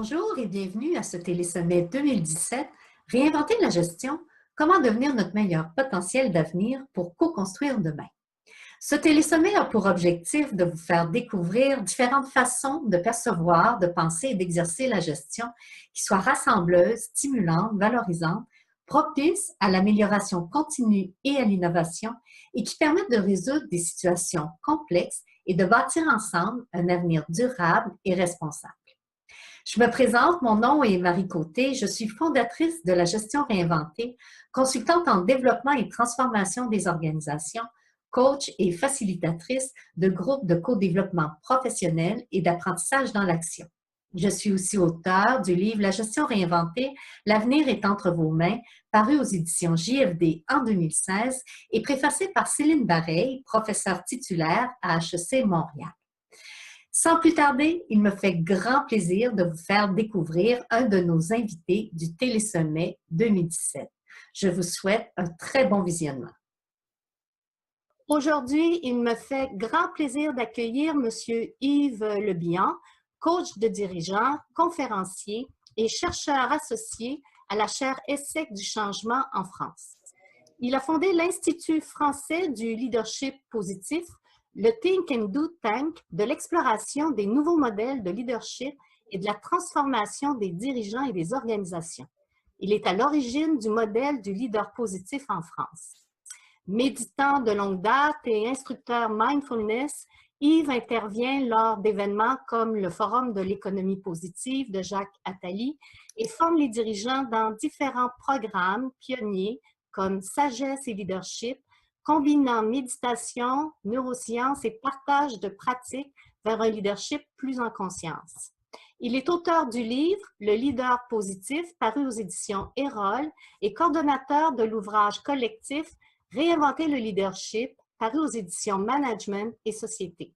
Bonjour et bienvenue à ce Télésommet 2017, Réinventer la gestion, comment devenir notre meilleur potentiel d'avenir pour co-construire demain. Ce télésommet a pour objectif de vous faire découvrir différentes façons de percevoir, de penser et d'exercer la gestion qui soient rassembleuses, stimulantes, valorisantes, propices à l'amélioration continue et à l'innovation et qui permettent de résoudre des situations complexes et de bâtir ensemble un avenir durable et responsable. Je me présente, mon nom est Marie Côté, je suis fondatrice de la gestion réinventée, consultante en développement et transformation des organisations, coach et facilitatrice de groupes de co-développement professionnel et d'apprentissage dans l'action. Je suis aussi auteure du livre La gestion réinventée, l'avenir est entre vos mains, paru aux éditions JFD en 2016 et préfacé par Céline Bareil, professeure titulaire à HEC Montréal. Sans plus tarder, il me fait grand plaisir de vous faire découvrir un de nos invités du Télésommet 2017. Je vous souhaite un très bon visionnement. Aujourd'hui, il me fait grand plaisir d'accueillir M. Yves Lebihan, coach de dirigeants, conférencier et chercheur associé à la chaire ESSEC du changement en France. Il a fondé l'Institut français du leadership positif, le Think and Do Tank de l'exploration des nouveaux modèles de leadership et de la transformation des dirigeants et des organisations. Il est à l'origine du modèle du leader positif en France. Méditant de longue date et instructeur mindfulness, Yves intervient lors d'événements comme le Forum de l'économie positive de Jacques Attali et forme les dirigeants dans différents programmes pionniers comme Sagesse et Leadership, combinant méditation, neurosciences et partage de pratiques vers un leadership plus en conscience. Il est auteur du livre « Le leader positif » paru aux éditions Erol et coordonnateur de l'ouvrage collectif « Réinventer le leadership » paru aux éditions Management et Société.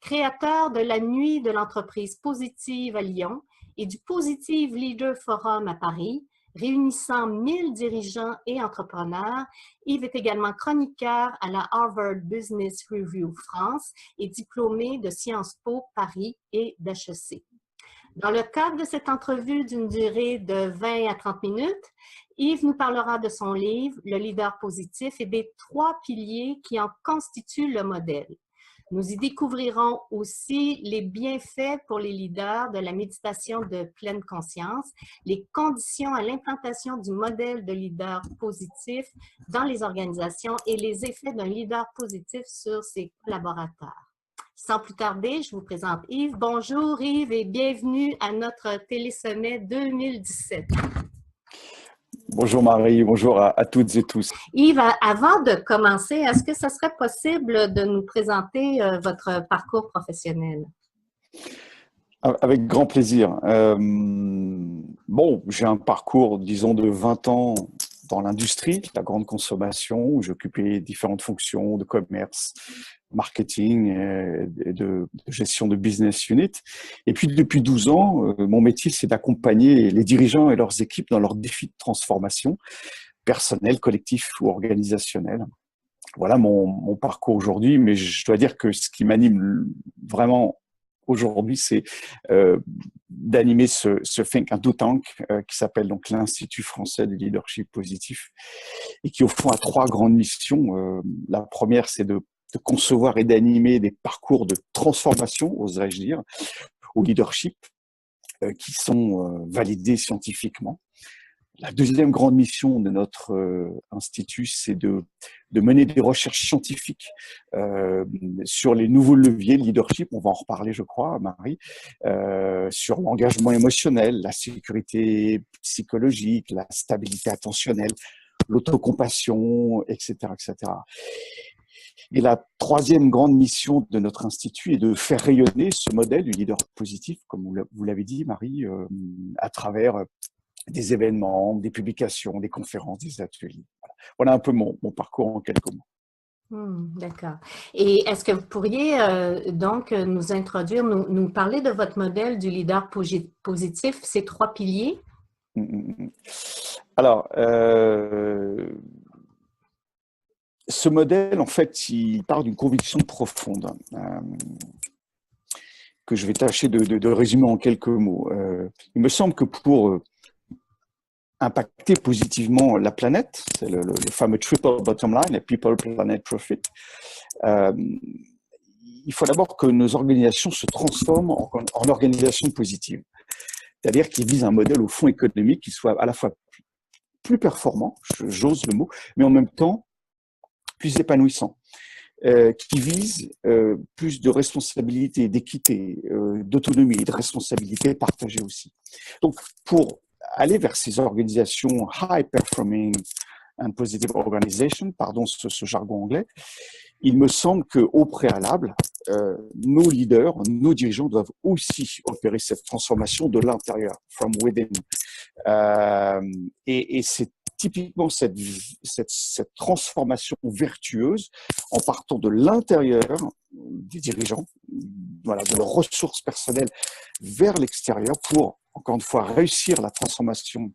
Créateur de la Nuit de l'entreprise positive à Lyon et du Positive Leader Forum à Paris, réunissant 1000 dirigeants et entrepreneurs, Yves est également chroniqueur à la Harvard Business Review France et diplômé de Sciences Po Paris et d'HEC. Dans le cadre de cette entrevue d'une durée de 20 à 30 minutes, Yves nous parlera de son livre « Le leader positif » et des 3 piliers qui en constituent le modèle. Nous y découvrirons aussi les bienfaits pour les leaders de la méditation de pleine conscience, les conditions à l'implantation du modèle de leader positif dans les organisations et les effets d'un leader positif sur ses collaborateurs. Sans plus tarder, je vous présente Yves. Bonjour Yves et bienvenue à notre Télésommet 2017. Bonjour Marie, bonjour à toutes et tous. Yves, avant de commencer, est-ce que ce serait possible de nous présenter votre parcours professionnel? Avec grand plaisir. Bon, j'ai un parcours, disons, de 20 ans dans l'industrie, la grande consommation, où j'occupais différentes fonctions de commerce, marketing et de gestion de business unit. Et puis, depuis 12 ans, mon métier, c'est d'accompagner les dirigeants et leurs équipes dans leurs défis de transformation personnelle, collectif ou organisationnel. Voilà mon parcours aujourd'hui, mais je dois dire que ce qui m'anime vraiment aujourd'hui, c'est d'animer ce Think and Do Tank qui s'appelle donc l'Institut français du leadership positif et qui au fond a 3 grandes missions. La première, c'est de concevoir et d'animer des parcours de transformation, oserais-je dire, au leadership qui sont validés scientifiquement. La deuxième grande mission de notre institut, c'est de mener des recherches scientifiques sur les nouveaux leviers de leadership. On va en reparler, je crois, Marie, sur l'engagement émotionnel, la sécurité psychologique, la stabilité attentionnelle, l'autocompassion, etc., etc. Et la troisième grande mission de notre institut est de faire rayonner ce modèle du leader positif, comme vous l'avez dit, Marie, à travers des événements, des publications, des conférences, des ateliers. Voilà un peu mon parcours en quelques mots. D'accord. Et est-ce que vous pourriez donc nous introduire, nous parler de votre modèle du leader positif, ces 3 piliers? Alors, ce modèle, en fait, il part d'une conviction profonde que je vais tâcher de résumer en quelques mots. Il me semble que pour impacter positivement la planète, c'est le fameux triple bottom line, la people, planet, profit, il faut d'abord que nos organisations se transforment en organisations positives. C'est-à-dire qu'ils visent un modèle au fond économique qui soit à la fois plus performant, j'ose le mot, mais en même temps plus épanouissant, qui vise plus de responsabilité, d'équité, d'autonomie et de responsabilité partagée aussi. Donc, pour aller vers ces organisations high performing and positive organization, pardon ce jargon anglais, il me semble qu'au préalable, nos leaders, nos dirigeants doivent aussi opérer cette transformation de l'intérieur, from within. Et c'est typiquement cette transformation vertueuse en partant de l'intérieur des dirigeants, voilà, de leurs ressources personnelles vers l'extérieur pour, encore une fois, réussir la transformation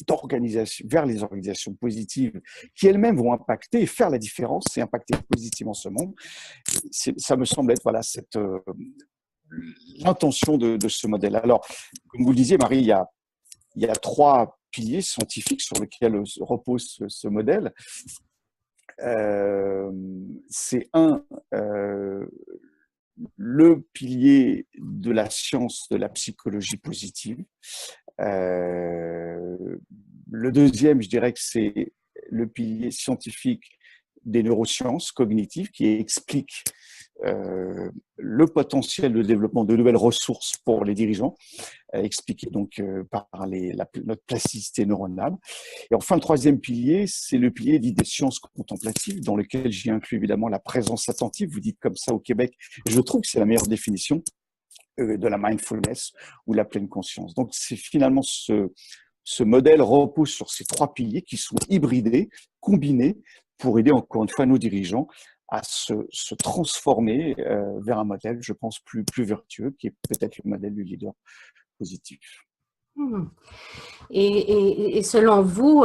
d'organisation vers les organisations positives qui elles-mêmes vont impacter et faire la différence et impacter positivement ce monde. Ça me semble être voilà l'intention de ce modèle. Alors, comme vous le disiez, Marie, il y a trois piliers scientifiques sur lesquels repose ce modèle. C'est le pilier de la science de la psychologie positive. Le deuxième, je dirais que c'est le pilier scientifique des neurosciences cognitives qui explique le potentiel de développement de nouvelles ressources pour les dirigeants, expliqué donc par notre plasticité neuronale. Et enfin, le troisième pilier, c'est le pilier dit des sciences contemplatives, dans lequel j'y inclus évidemment la présence attentive. Vous dites comme ça au Québec. Je trouve que c'est la meilleure définition de la mindfulness ou la pleine conscience. Donc, c'est finalement ce modèle repose sur ces trois piliers qui sont hybridés, combinés, pour aider encore une fois nos dirigeants à se transformer vers un modèle, je pense, plus vertueux, qui est peut-être le modèle du leader positif. Et selon vous,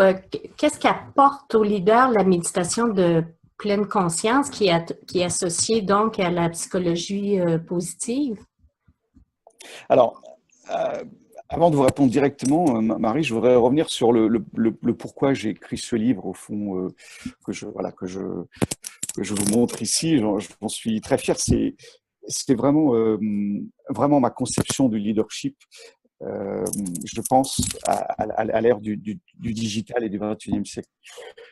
qu'est-ce qu'apporte au leader la méditation de pleine conscience qui est associée donc à la psychologie positive? Alors, avant de vous répondre directement, Marie, je voudrais revenir sur le pourquoi j'ai écrit ce livre, au fond, que je vous montre ici. J'en suis très fier. C'est vraiment ma conception du leadership. Je pense à l'ère du digital et du XXIe siècle.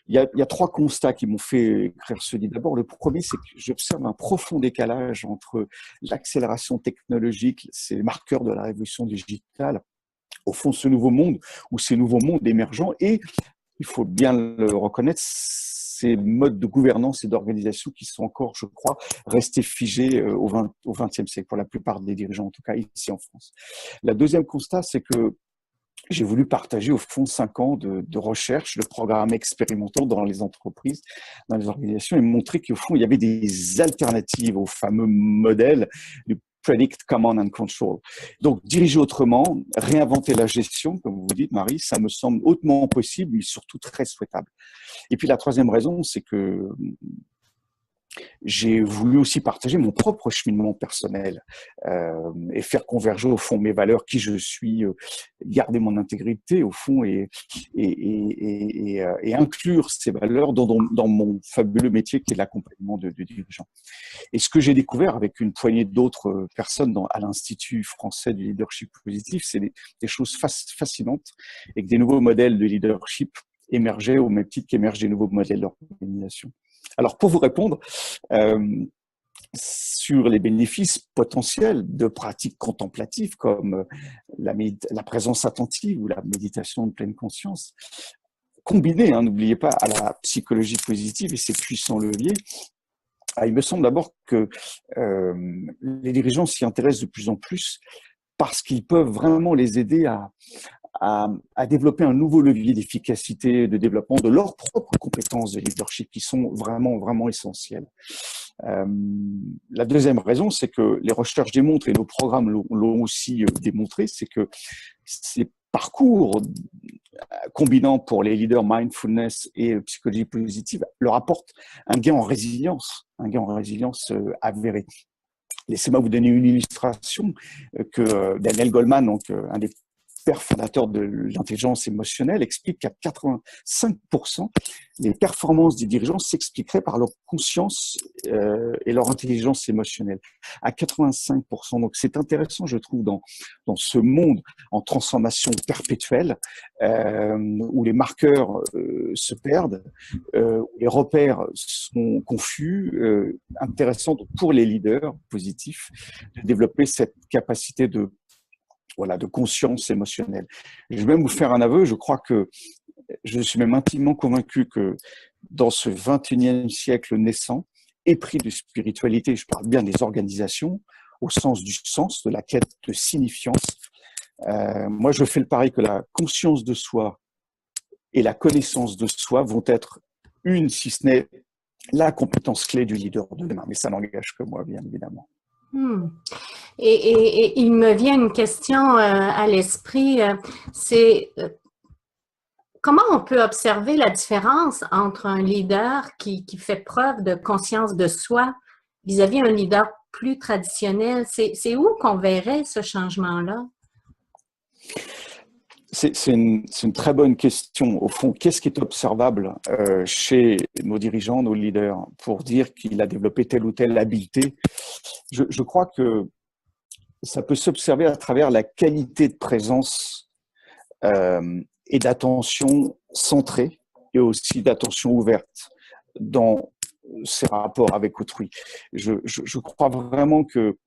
Il y a trois constats qui m'ont fait écrire ce livre. D'abord, le premier, c'est que j'observe un profond décalage entre l'accélération technologique, ces marqueurs de la révolution digitale, au fond, ce nouveau monde ou ces nouveaux mondes émergents, et il faut bien le reconnaître, ces modes de gouvernance et d'organisation qui sont encore, je crois, restés figés au XXe siècle, pour la plupart des dirigeants, en tout cas ici en France. La deuxième constat, c'est que j'ai voulu partager au fond 5 ans de recherche, de programmes expérimentaux dans les entreprises, dans les organisations, et montrer qu'au fond, il y avait des alternatives au fameux modèle du Predict, Command and Control. Donc, diriger autrement, réinventer la gestion, comme vous dites, Marie, ça me semble hautement possible, mais surtout très souhaitable. Et puis, la troisième raison, c'est que j'ai voulu aussi partager mon propre cheminement personnel et faire converger au fond mes valeurs, qui je suis, garder mon intégrité au fond et inclure ces valeurs dans mon fabuleux métier qui est l'accompagnement de dirigeants. Et ce que j'ai découvert avec une poignée d'autres personnes à l'Institut français du leadership positif, c'est des choses fascinantes et que des nouveaux modèles de leadership émergeaient au même titre qu'émergent des nouveaux modèles d'organisation. Alors, pour vous répondre sur les bénéfices potentiels de pratiques contemplatives comme la présence attentive ou la méditation de pleine conscience, combinées, n'oubliez pas, à la psychologie positive et ses puissants leviers, il me semble d'abord que les dirigeants s'y intéressent de plus en plus parce qu'ils peuvent vraiment les aider à développer un nouveau levier d'efficacité, de développement de leurs propres compétences de leadership qui sont vraiment, vraiment essentielles. La deuxième raison, c'est que les recherches démontrent, et nos programmes l'ont aussi démontré, c'est que ces parcours combinant pour les leaders mindfulness et psychologie positive leur apportent un gain en résilience avéré. Laissez-moi vous donner une illustration que Daniel Goleman, donc un des pères fondateurs de l'intelligence émotionnelle, explique qu'à 85%, les performances des dirigeants s'expliqueraient par leur conscience et leur intelligence émotionnelle. À 85%. Donc, c'est intéressant, je trouve, dans ce monde en transformation perpétuelle, où les marqueurs se perdent, où les repères sont confus, intéressant pour les leaders positifs de développer cette capacité de conscience émotionnelle. Je vais même vous faire un aveu, je crois que je suis même intimement convaincu que dans ce 21e siècle naissant, épris de spiritualité, je parle bien des organisations, au sens du sens, de la quête de signifiance, moi je fais le pari que la conscience de soi et la connaissance de soi vont être une, si ce n'est la compétence clé du leader de demain. Mais ça n'engage que moi, bien évidemment. Et il me vient une question à l'esprit, c'est comment on peut observer la différence entre un leader qui fait preuve de conscience de soi vis-à-vis un leader plus traditionnel? C'est où qu'on verrait ce changement-là? C'est une très bonne question. Au fond, qu'est-ce qui est observable chez nos dirigeants, nos leaders, pour dire qu'il a développé telle ou telle habileté? Je crois que ça peut s'observer à travers la qualité de présence et d'attention centrée et aussi d'attention ouverte dans ses rapports avec autrui. Je crois vraiment que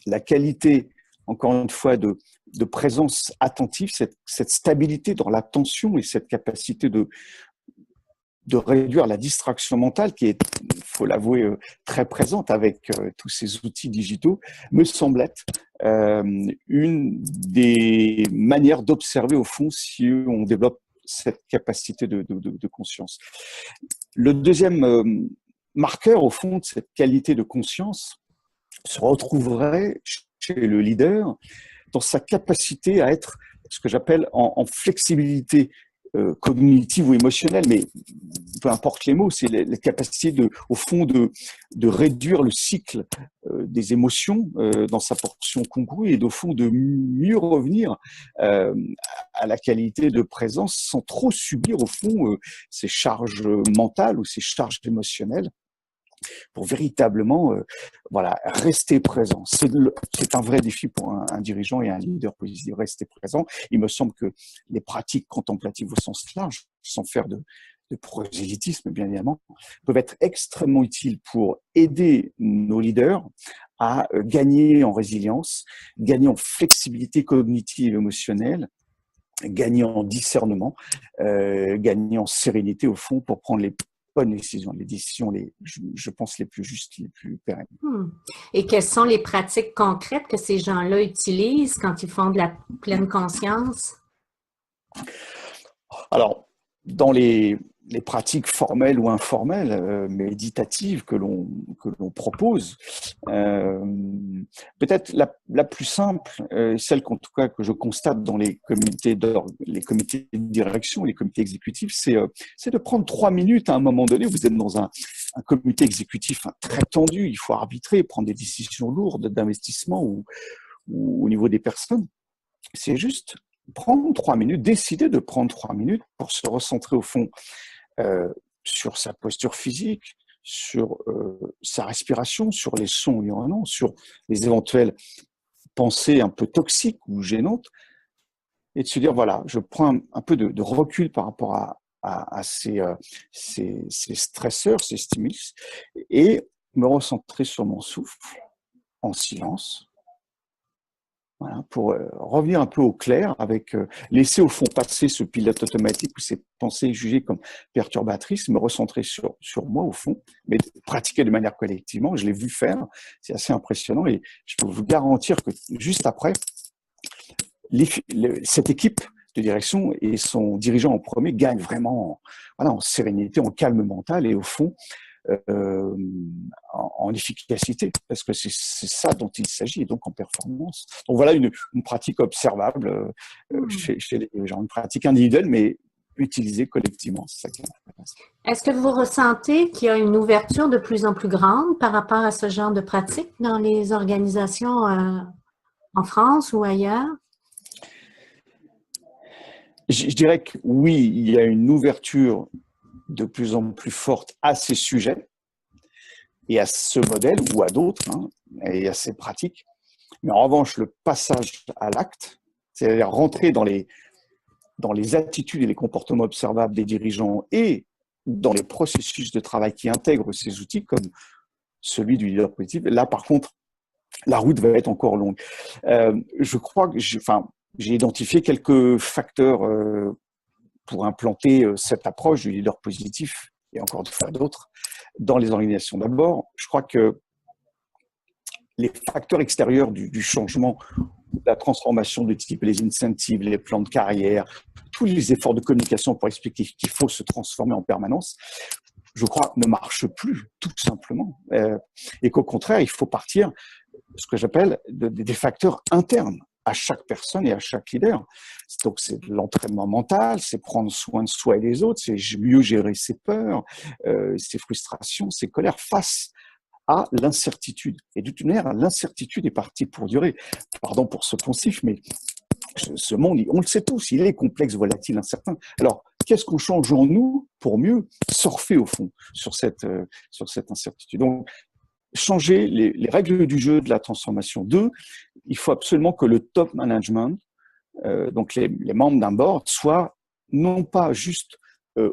la qualité, encore une fois, de présence attentive, cette stabilité dans l'attention et cette capacité de réduire la distraction mentale qui est, il faut l'avouer, très présente avec tous ces outils digitaux, me semble être une des manières d'observer au fond si on développe cette capacité de conscience. Le deuxième marqueur au fond de cette qualité de conscience se retrouverait chez le leader dans sa capacité à être ce que j'appelle en flexibilité cognitive ou émotionnelle, mais peu importe les mots, c'est la capacité au fond de réduire le cycle des émotions dans sa portion congrue et au fond de mieux revenir à la qualité de présence sans trop subir au fond ces charges mentales ou ces charges émotionnelles, pour véritablement rester présent. C'est un vrai défi pour un dirigeant et un leader positif, rester présent. Il me semble que les pratiques contemplatives au sens large, sans faire de prosélytisme bien évidemment, peuvent être extrêmement utiles pour aider nos leaders à gagner en résilience, gagner en flexibilité cognitive et émotionnelle, gagner en discernement, gagner en sérénité au fond pour prendre les bonnes décisions, les décisions, je pense, les plus justes, les plus pérennes. Et quelles sont les pratiques concrètes que ces gens-là utilisent quand ils font de la pleine conscience? Alors, dans les pratiques formelles ou informelles, méditatives que l'on propose, peut-être la plus simple, celle qu'en tout cas que je constate dans les comités de direction, les comités exécutifs, c'est de prendre 3 minutes à un moment donné. Vous êtes dans un comité exécutif très tendu, il faut arbitrer, prendre des décisions lourdes d'investissement ou au niveau des personnes. C'est juste prendre 3 minutes, décider de prendre 3 minutes pour se recentrer au fond sur sa posture physique, sur sa respiration, sur les sons environnants, sur les éventuelles pensées un peu toxiques ou gênantes, et de se dire, voilà, je prends un peu de recul par rapport à ces stresseurs, ces stimulus, et me recentrer sur mon souffle en silence. Voilà, pour revenir un peu au clair, avec laisser au fond passer ce pilote automatique ou ces pensées jugées comme perturbatrices, me recentrer sur moi au fond, mais pratiquer de manière collectivement. Je l'ai vu faire, c'est assez impressionnant et je peux vous garantir que juste après, cette équipe de direction et son dirigeant en premier gagnent vraiment en sérénité, en calme mental et au fond, en efficacité, parce que c'est ça dont il s'agit, et donc en performance. Donc voilà une pratique observable chez les dirigeants, une pratique individuelle, mais utiliser collectivement. C'est ça qui est intéressant. Est-ce que vous ressentez qu'il y a une ouverture de plus en plus grande par rapport à ce genre de pratique dans les organisations en France ou ailleurs? Je dirais que oui, il y a une ouverture de plus en plus forte à ces sujets et à ce modèle ou à d'autres, hein, et à ces pratiques. Mais en revanche, le passage à l'acte, c'est-à-dire rentrer dans les attitudes et les comportements observables des dirigeants et dans les processus de travail qui intègrent ces outils, comme celui du leader positif, là, par contre, la route va être encore longue. Je crois que j'ai identifié quelques facteurs pour implanter cette approche du leader positif, et encore une fois d'autres, dans les organisations. D'abord, je crois que les facteurs extérieurs du changement, de la transformation de type, les incentives, les plans de carrière, tous les efforts de communication pour expliquer qu'il faut se transformer en permanence, je crois, ne marchent plus, tout simplement. Et qu'au contraire, il faut partir, ce que j'appelle, des facteurs internes à chaque personne et à chaque leader. Donc, c'est l'entraînement mental, c'est prendre soin de soi et des autres, c'est mieux gérer ses peurs, ses frustrations, ses colères face à l'incertitude. Et de toute manière, l'incertitude est partie pour durer. Pardon pour ce poncif, mais ce monde, on le sait tous, il est complexe, volatile, incertain. Alors, qu'est-ce qu'on change en nous pour mieux surfer, au fond, sur cette incertitude? Donc, changer les règles du jeu de la transformation. Deux, il faut absolument que le top management, donc les membres d'un board, soient non pas juste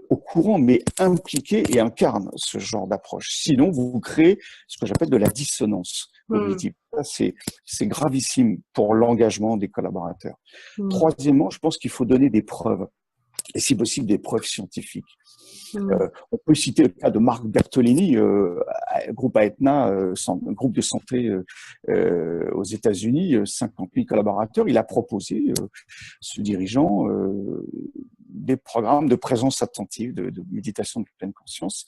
au courant, mais impliqués et incarnent ce genre d'approche. Sinon, vous créez ce que j'appelle de la dissonance cognitive. C'est gravissime pour l'engagement des collaborateurs. Troisièmement, je pense qu'il faut donner des preuves, et si possible des preuves scientifiques. On peut citer le cas de Marc Bertolini, groupe Aetna, groupe de santé aux États-Unis, 50 000 collaborateurs. Il a proposé, ce dirigeant, des programmes de présence attentive, de méditation de pleine conscience.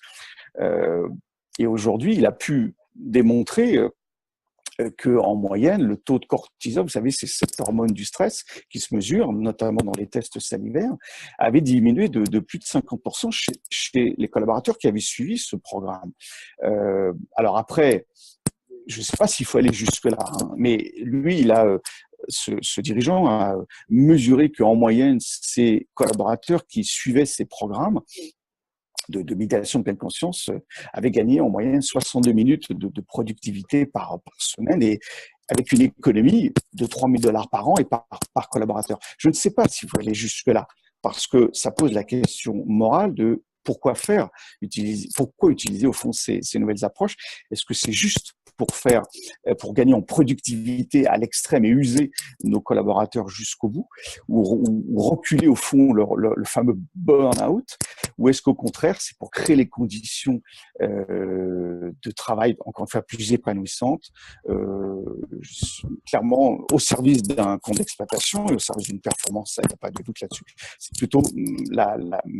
Et aujourd'hui, il a pu démontrer qu'en moyenne, le taux de cortisol, vous savez, c'est cette hormone du stress qui se mesure, notamment dans les tests salivaires, avait diminué de plus de 50% chez les collaborateurs qui avaient suivi ce programme. Alors après, je ne sais pas s'il faut aller jusque-là, hein, mais lui, ce dirigeant a mesuré qu'en moyenne, ses collaborateurs qui suivaient ces programmes de méditation de pleine conscience avaient gagné en moyenne 62 minutes de productivité par semaine, et avec une économie de $3 000 par an et par collaborateur. Je ne sais pas s'il faut aller jusque-là, parce que ça pose la question morale de pourquoi utiliser au fond ces nouvelles approches. Est-ce que c'est juste pour gagner en productivité à l'extrême et user nos collaborateurs jusqu'au bout, ou reculer au fond le fameux burn-out, ou est-ce qu'au contraire, c'est pour créer les conditions de travail, encore une fois, plus épanouissantes, clairement au service d'un compte d'exploitation et au service d'une performance, il n'y a pas de doute là-dessus. C'est plutôt la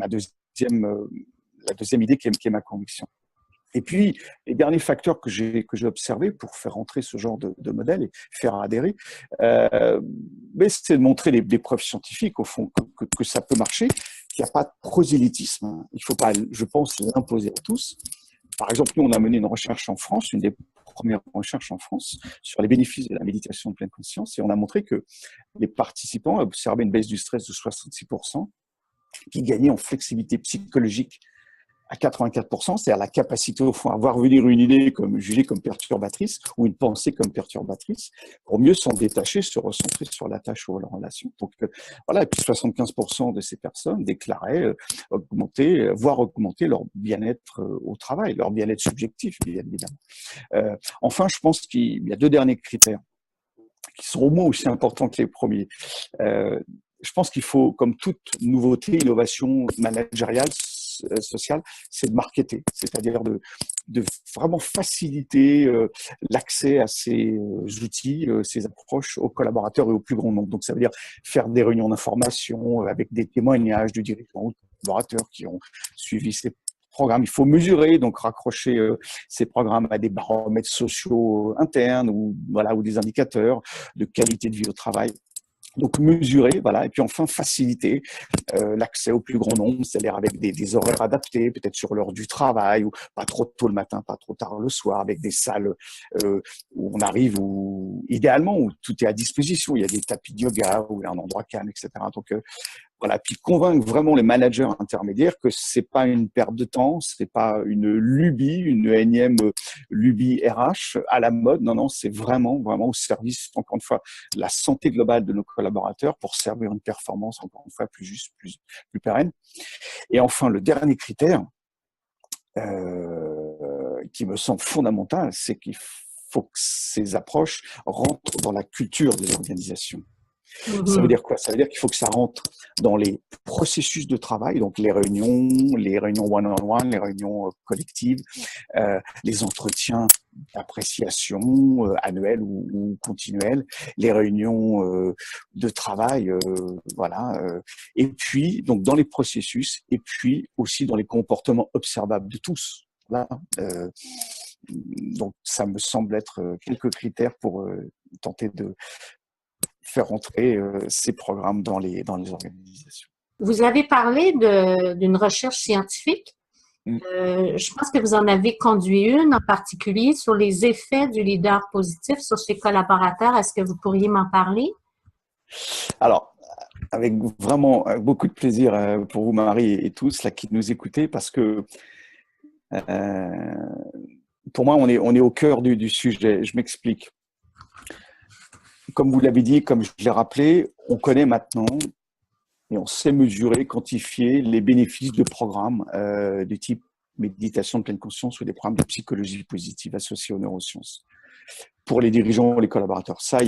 deuxième idée qui est ma conviction. Et puis, les derniers facteurs que j'ai observés pour faire entrer ce genre de modèle et faire adhérer, c'est de montrer des preuves scientifiques, au fond, que ça peut marcher, qu'il n'y a pas de prosélytisme. Il ne faut pas, je pense, l'imposer à tous. Par exemple, nous, on a mené une recherche en France, une des premières recherches en France, sur les bénéfices de la méditation de pleine conscience, et on a montré que les participants observaient une baisse du stress de 66%, qui gagnait en flexibilité psychologique à 84%, c'est-à-dire la capacité au fond à voir venir une idée jugée comme perturbatrice ou une pensée comme perturbatrice, pour mieux s'en détacher, se recentrer sur la tâche ou la relation. Donc voilà, et puis 75% de ces personnes déclaraient voire augmenter leur bien-être au travail, leur bien-être subjectif, bien évidemment. Enfin, je pense qu'il y a deux derniers critères qui sont au moins aussi importants que les premiers. Je pense qu'il faut, comme toute nouveauté, innovation managériale, sociale, c'est de marketer, c'est-à-dire de vraiment faciliter l'accès à ces outils, ces approches aux collaborateurs et au plus grand nombre. Donc, ça veut dire faire des réunions d'information avec des témoignages du dirigeant ou de collaborateurs qui ont suivi ces programmes. Il faut mesurer, donc raccrocher ces programmes à des baromètres sociaux internes ou des indicateurs de qualité de vie au travail. Donc mesurer, voilà, et puis enfin faciliter l'accès au plus grand nombre, c'est-à-dire avec des horaires adaptés, peut-être sur l'heure du travail, ou pas trop tôt le matin, pas trop tard le soir, avec des salles où on arrive, où idéalement où tout est à disposition, il y a des tapis de yoga, ou un endroit calme, etc. Donc voilà, puis convaincre vraiment les managers intermédiaires que c'est pas une perte de temps, c'est pas une lubie, une énième lubie RH à la mode. Non, non, c'est vraiment, vraiment au service, encore une fois, de la santé globale de nos collaborateurs pour servir une performance, encore une fois, plus juste, plus pérenne. Et enfin, le dernier critère, qui me semble fondamental, c'est qu'il faut que ces approches rentrent dans la culture des organisations. Ça veut dire quoi? Ça veut dire qu'il faut que ça rentre dans les processus de travail, donc les réunions one-on-one, les réunions collectives, les entretiens d'appréciation annuels ou continuels, les réunions de travail, voilà. Et puis, donc dans les processus, et puis aussi dans les comportements observables de tous. Voilà. Donc, ça me semble être quelques critères pour tenter de faire entrer ces programmes dans les organisations. Vous avez parlé d'une recherche scientifique. Je pense que vous en avez conduit une en particulier sur les effets du leader positif sur ses collaborateurs. Est-ce que vous pourriez m'en parler? Alors, avec vraiment beaucoup de plaisir pour vous, Marie, et tous là qui nous écoutez, parce que pour moi, on est au cœur du sujet. Je m'explique. Comme vous l'avez dit, comme je l'ai rappelé, on connaît maintenant et on sait mesurer, quantifier les bénéfices de programmes du type méditation de pleine conscience ou des programmes de psychologie positive associés aux neurosciences pour les dirigeants et les collaborateurs. Ça,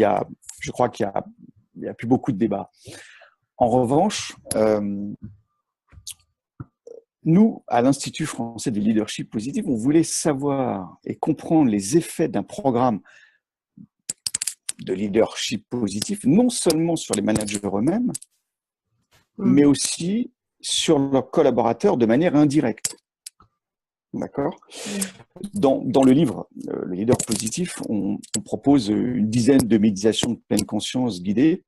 je crois qu'il y a plus beaucoup de débats. En revanche, nous, à l'Institut français du leadership positif, on voulait savoir et comprendre les effets d'un programme de leadership positif, non seulement sur les managers eux-mêmes, mais aussi sur leurs collaborateurs de manière indirecte. D'accord ? Dans le livre, le leader positif, on propose une dizaine de méditations de pleine conscience guidées.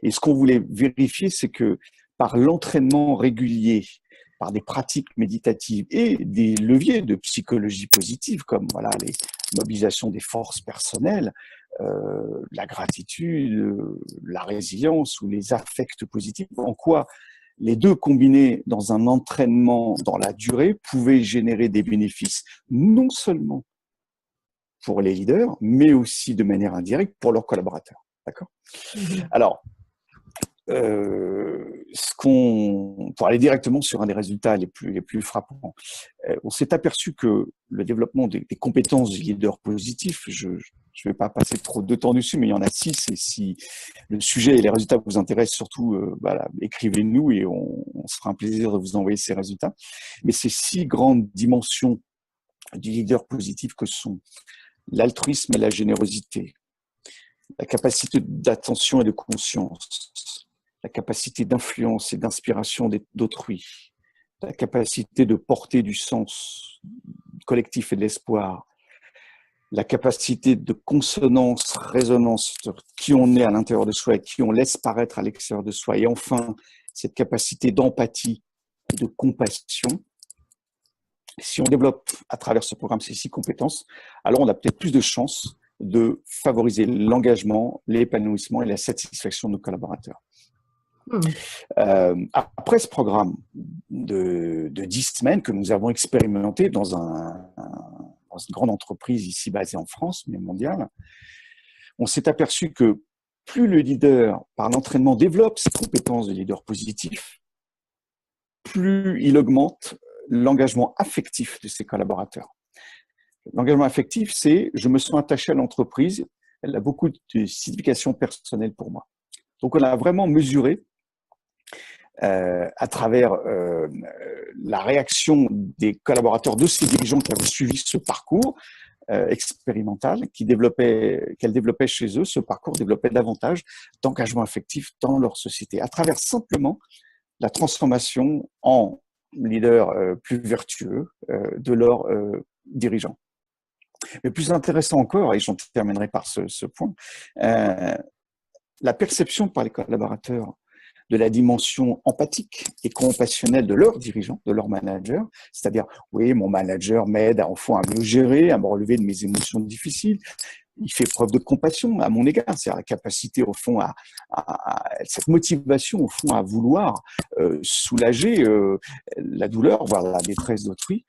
Et ce qu'on voulait vérifier, c'est que par l'entraînement régulier, par des pratiques méditatives et des leviers de psychologie positive, comme voilà, les mobilisations des forces personnelles, la gratitude, la résilience ou les affects positifs, en quoi les deux combinés dans un entraînement dans la durée pouvaient générer des bénéfices non seulement pour les leaders, mais aussi de manière indirecte pour leurs collaborateurs. D'accord ? Alors, pour aller directement sur un des résultats les plus frappants, on s'est aperçu que le développement des compétences du leader positif, je ne vais pas passer trop de temps dessus, mais il y en a 6, et si le sujet et les résultats vous intéressent, surtout voilà, écrivez-nous et on se fera un plaisir de vous envoyer ces résultats. Mais ces 6 grandes dimensions du leader positif que sont l'altruisme et la générosité, la capacité d'attention et de conscience, la capacité d'influence et d'inspiration d'autrui, la capacité de porter du sens collectif et de l'espoir, la capacité de consonance, résonance sur qui on est à l'intérieur de soi et qui on laisse paraître à l'extérieur de soi, et enfin cette capacité d'empathie et de compassion. Si on développe à travers ce programme ces 6 compétences, alors on a peut-être plus de chances de favoriser l'engagement, l'épanouissement et la satisfaction de nos collaborateurs. Après ce programme de 10 semaines que nous avons expérimenté dans une grande entreprise ici basée en France, mais mondiale, on s'est aperçu que plus le leader, par l'entraînement, développe ses compétences de leader positif, plus il augmente l'engagement affectif de ses collaborateurs. L'engagement affectif, c'est « je me sens attaché à l'entreprise, elle a beaucoup de signification personnelle pour moi ». Donc, on a vraiment mesuré à travers la réaction des collaborateurs de ces dirigeants qui avaient suivi ce parcours expérimental qu'elle développait chez eux. Ce parcours développait davantage d'engagement affectif dans leur société à travers simplement la transformation en leader plus vertueux de leurs dirigeants. Mais plus intéressant encore, et j'en terminerai par ce point, la perception par les collaborateurs de la dimension empathique et compassionnelle de leurs dirigeants, de leurs managers, c'est-à-dire, oui, mon manager m'aide au fond à mieux gérer, à me relever de mes émotions difficiles, il fait preuve de compassion à mon égard, c'est-à-dire la capacité au fond cette motivation au fond à vouloir soulager la douleur, voire la détresse d'autrui.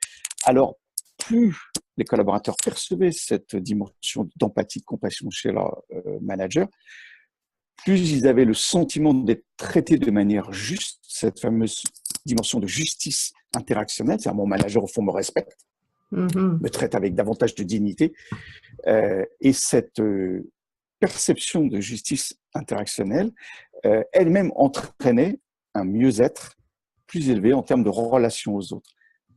Alors, plus les collaborateurs percevaient cette dimension d'empathie, de compassion chez leur manager, plus ils avaient le sentiment d'être traités de manière juste, cette fameuse dimension de justice interactionnelle, c'est-à-dire mon manager au fond me respecte, me traite avec davantage de dignité, et cette perception de justice interactionnelle elle-même entraînait un mieux-être plus élevé en termes de relation aux autres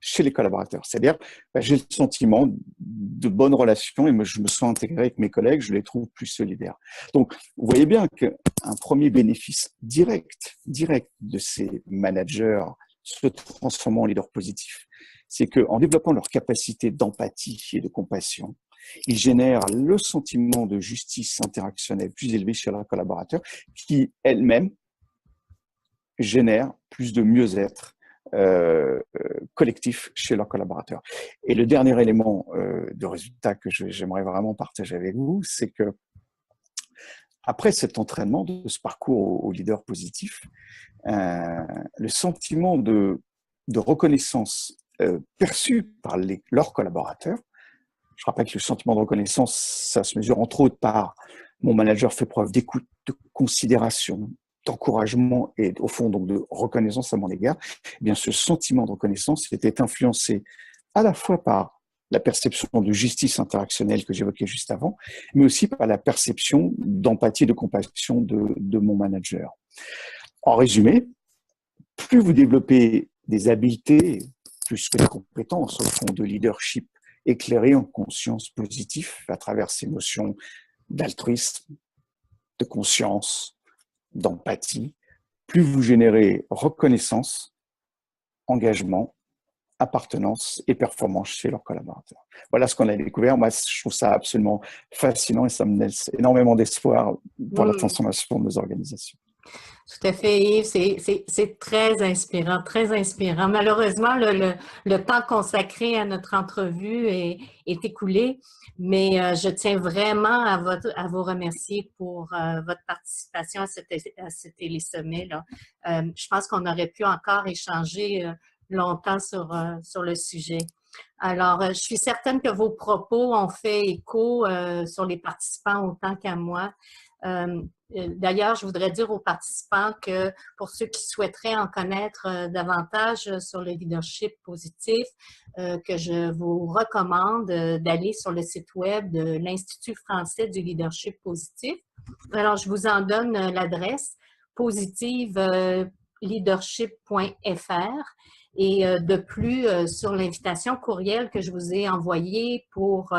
chez les collaborateurs. C'est-à-dire, j'ai le sentiment de bonnes relations et je me sens intégré avec mes collègues, je les trouve plus solidaires. Donc, vous voyez bien qu'un premier bénéfice direct de ces managers se transformant en leaders positifs, c'est qu'en développant leur capacité d'empathie et de compassion, ils génèrent le sentiment de justice interactionnelle plus élevé chez leurs collaborateurs, qui elle-même génère plus de mieux-être collectif chez leurs collaborateurs. Et le dernier élément de résultat que j'aimerais vraiment partager avec vous, c'est que après cet entraînement de ce parcours au leader positif, le sentiment de reconnaissance perçu par leurs collaborateurs, je rappelle que le sentiment de reconnaissance, ça se mesure entre autres par mon manager fait preuve d'écoute, de considération, d'encouragement et au fond donc de reconnaissance à mon égard. Eh bien, ce sentiment de reconnaissance était influencé à la fois par la perception de justice interactionnelle que j'évoquais juste avant, mais aussi par la perception d'empathie et de compassion de mon manager. En résumé, plus vous développez des habiletés, plus que des compétences au fond de leadership éclairé en conscience positive à travers ces notions d'altruisme, de conscience, d'empathie, plus vous générez reconnaissance, engagement, appartenance et performance chez leurs collaborateurs. Voilà ce qu'on a découvert. Moi, je trouve ça absolument fascinant et ça me laisse énormément d'espoir pour la transformation de nos organisations. Tout à fait, Yves. C'est très inspirant, très inspirant. Malheureusement, le temps consacré à notre entrevue est écoulé, mais je tiens vraiment à vous remercier pour votre participation à ce télésommet-là. Je pense qu'on aurait pu encore échanger longtemps sur le sujet. Alors, je suis certaine que vos propos ont fait écho sur les participants autant qu'à moi. D'ailleurs, je voudrais dire aux participants que pour ceux qui souhaiteraient en connaître davantage sur le leadership positif, que je vous recommande d'aller sur le site web de l'Institut français du leadership positif. Alors, je vous en donne l'adresse positiveleadership.fr. Et de plus, sur l'invitation courriel que je vous ai envoyée pour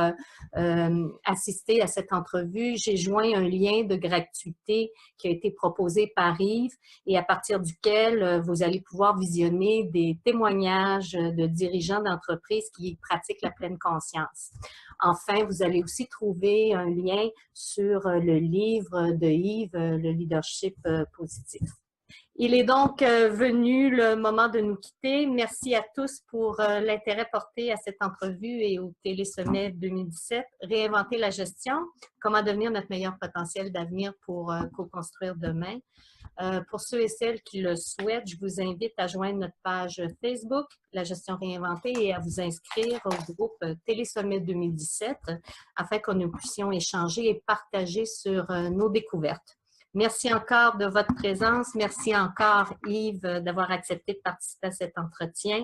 assister à cette entrevue, j'ai joint un lien de gratuité qui a été proposé par Yves et à partir duquel vous allez pouvoir visionner des témoignages de dirigeants d'entreprises qui pratiquent la pleine conscience. Enfin, vous allez aussi trouver un lien sur le livre de Yves, le leadership positif. Il est donc venu le moment de nous quitter. Merci à tous pour l'intérêt porté à cette entrevue et au Télésommet 2017. Réinventer la gestion, comment devenir notre meilleur potentiel d'avenir pour co-construire demain. Pour ceux et celles qui le souhaitent, je vous invite à joindre notre page Facebook, La Gestion Réinventée, et à vous inscrire au groupe Télésommet 2017 afin que nous puissions échanger et partager sur nos découvertes. Merci encore de votre présence. Merci encore, Yves, d'avoir accepté de participer à cet entretien.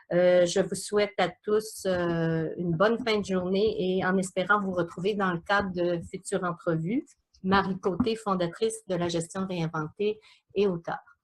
Je vous souhaite à tous une bonne fin de journée et en espérant vous retrouver dans le cadre de futures entrevues. Marie Côté, fondatrice de La Gestion Réinventée et auteure.